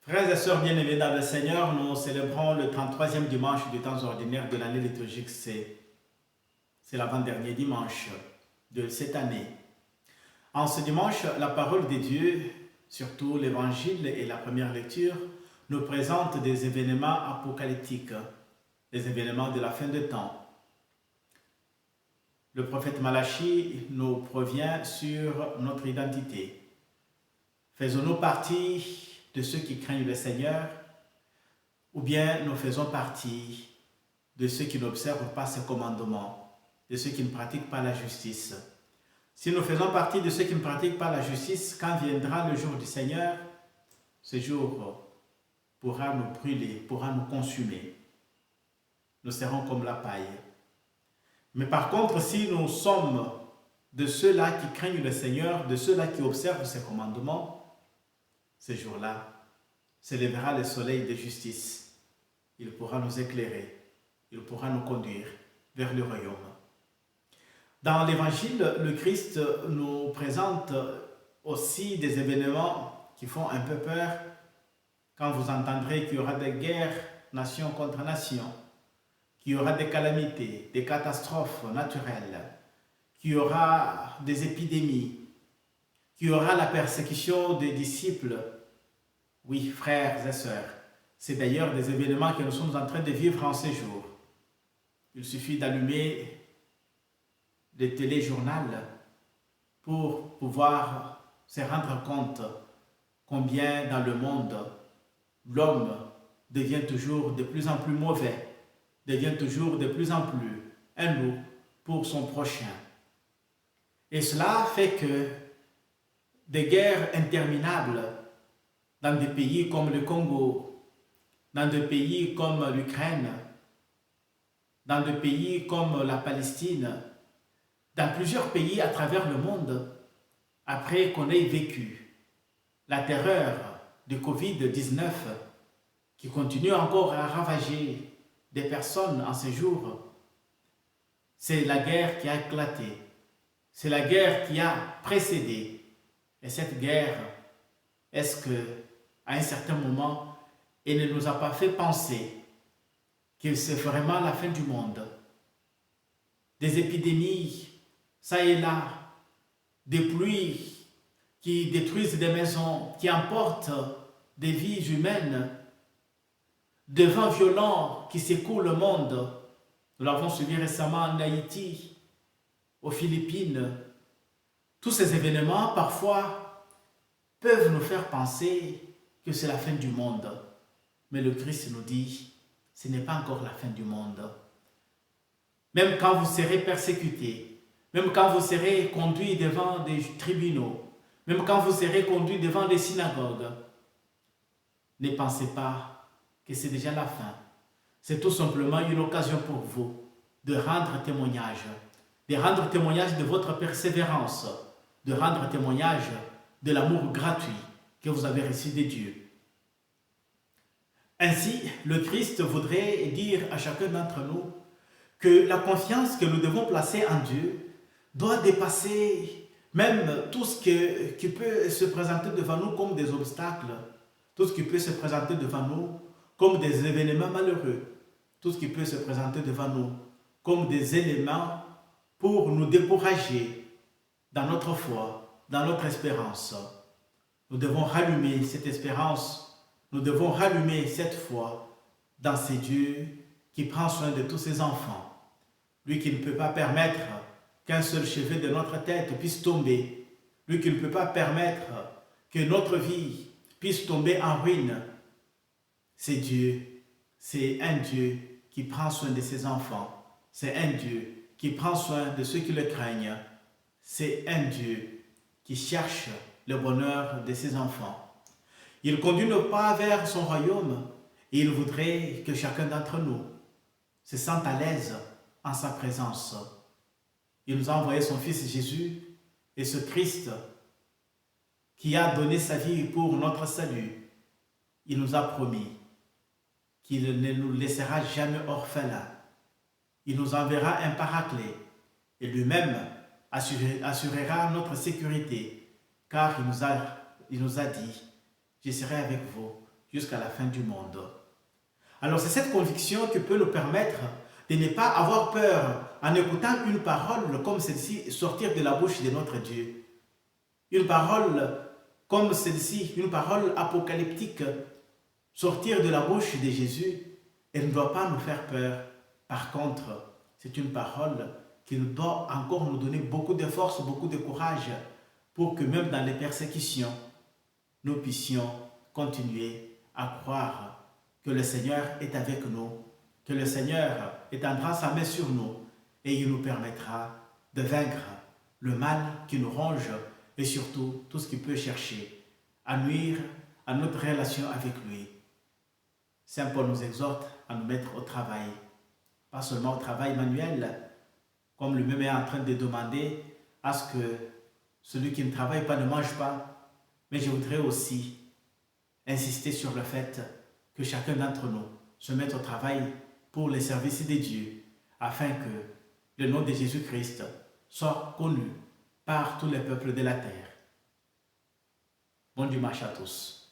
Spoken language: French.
Frères et sœurs bien-aimés dans le Seigneur, nous célébrons le 33e dimanche du temps ordinaire de l'année liturgique. C'est l'avant-dernier dimanche de cette année. En ce dimanche, la parole de Dieu, surtout l'Évangile et la première lecture, nous présente des événements apocalyptiques, des événements de la fin des temps. Le prophète Malachie nous provient sur notre identité. Faisons-nous partie de ceux qui craignent le Seigneur, ou bien nous faisons partie de ceux qui n'observent pas ses commandements, de ceux qui ne pratiquent pas la justice. Si nous faisons partie de ceux qui ne pratiquent pas la justice, quand viendra le jour du Seigneur, ce jour pourra nous brûler, pourra nous consumer. Nous serons comme la paille. Mais par contre, si nous sommes de ceux-là qui craignent le Seigneur, de ceux-là qui observent ses commandements, ce jour-là se lèvera le soleil de justice. Il pourra nous éclairer, il pourra nous conduire vers le royaume. Dans l'Évangile, le Christ nous présente aussi des événements qui font un peu peur quand vous entendrez qu'il y aura des guerres nation contre nation, qu'il y aura des calamités, des catastrophes naturelles, qu'il y aura des épidémies, qu'il y aura la persécution des disciples. Oui, frères et sœurs, c'est d'ailleurs des événements que nous sommes en train de vivre en ces jours. Il suffit d'allumer le téléjournal pour pouvoir se rendre compte combien dans le monde l'homme devient toujours de plus en plus mauvais, devient toujours de plus en plus un loup pour son prochain. Et cela fait que des guerres interminables dans des pays comme le Congo, dans des pays comme l'Ukraine, dans des pays comme la Palestine, dans plusieurs pays à travers le monde, après qu'on ait vécu la terreur du Covid-19 qui continue encore à ravager des personnes en ces jours, c'est la guerre qui a éclaté, c'est la guerre qui a précédé. Et cette guerre, est-ce que, à un certain moment, elle ne nous a pas fait penser que c'est vraiment la fin du monde? Des épidémies, ça et là, des pluies qui détruisent des maisons, qui emportent des vies humaines, des vents violents qui secouent le monde. Nous l'avons suivi récemment en Haïti, aux Philippines. Tous ces événements, parfois, peuvent nous faire penser que c'est la fin du monde. Mais le Christ nous dit, ce n'est pas encore la fin du monde. Même quand vous serez persécutés, même quand vous serez conduits devant des tribunaux, même quand vous serez conduits devant des synagogues, ne pensez pas que c'est déjà la fin. C'est tout simplement une occasion pour vous de rendre témoignage de votre persévérance, de rendre témoignage de l'amour gratuit que vous avez reçu de Dieu. Ainsi, le Christ voudrait dire à chacun d'entre nous que la confiance que nous devons placer en Dieu doit dépasser même tout ce qui peut se présenter devant nous comme des obstacles, tout ce qui peut se présenter devant nous comme des événements malheureux, tout ce qui peut se présenter devant nous comme des éléments pour nous décourager dans notre foi, dans notre espérance. Nous devons rallumer cette espérance, nous devons rallumer cette foi dans ce Dieu qui prend soin de tous ses enfants. Lui qui ne peut pas permettre qu'un seul cheveu de notre tête puisse tomber, lui qui ne peut pas permettre que notre vie puisse tomber en ruine. C'est Dieu, c'est un Dieu qui prend soin de ses enfants, c'est un Dieu qui prend soin de ceux qui le craignent. C'est un Dieu qui cherche le bonheur de ses enfants. Il ne conduit nos pas vers son royaume et il voudrait que chacun d'entre nous se sente à l'aise en sa présence. Il nous a envoyé son Fils Jésus et ce Christ qui a donné sa vie pour notre salut. Il nous a promis qu'il ne nous laissera jamais orphelins. Il nous enverra un paraclet et lui-même assurera notre sécurité, car il nous a dit, je serai avec vous jusqu'à la fin du monde. Alors c'est cette conviction qui peut nous permettre de ne pas avoir peur en écoutant une parole comme celle-ci sortir de la bouche de notre Dieu. Une parole comme celle-ci, une parole apocalyptique sortir de la bouche de Jésus, elle ne doit pas nous faire peur. Par contre, c'est une parole qui nous doit encore nous donner beaucoup de force, beaucoup de courage pour que même dans les persécutions, nous puissions continuer à croire que le Seigneur est avec nous, que le Seigneur étendra sa main sur nous et il nous permettra de vaincre le mal qui nous ronge et surtout tout ce qui peut chercher à nuire à notre relation avec lui. Saint Paul nous exhorte à nous mettre au travail, pas seulement au travail manuel, comme lui-même est en train de demander à ce que celui qui ne travaille pas ne mange pas, mais je voudrais aussi insister sur le fait que chacun d'entre nous se mette au travail pour les services de Dieu, afin que le nom de Jésus-Christ soit connu par tous les peuples de la terre. Bon dimanche à tous.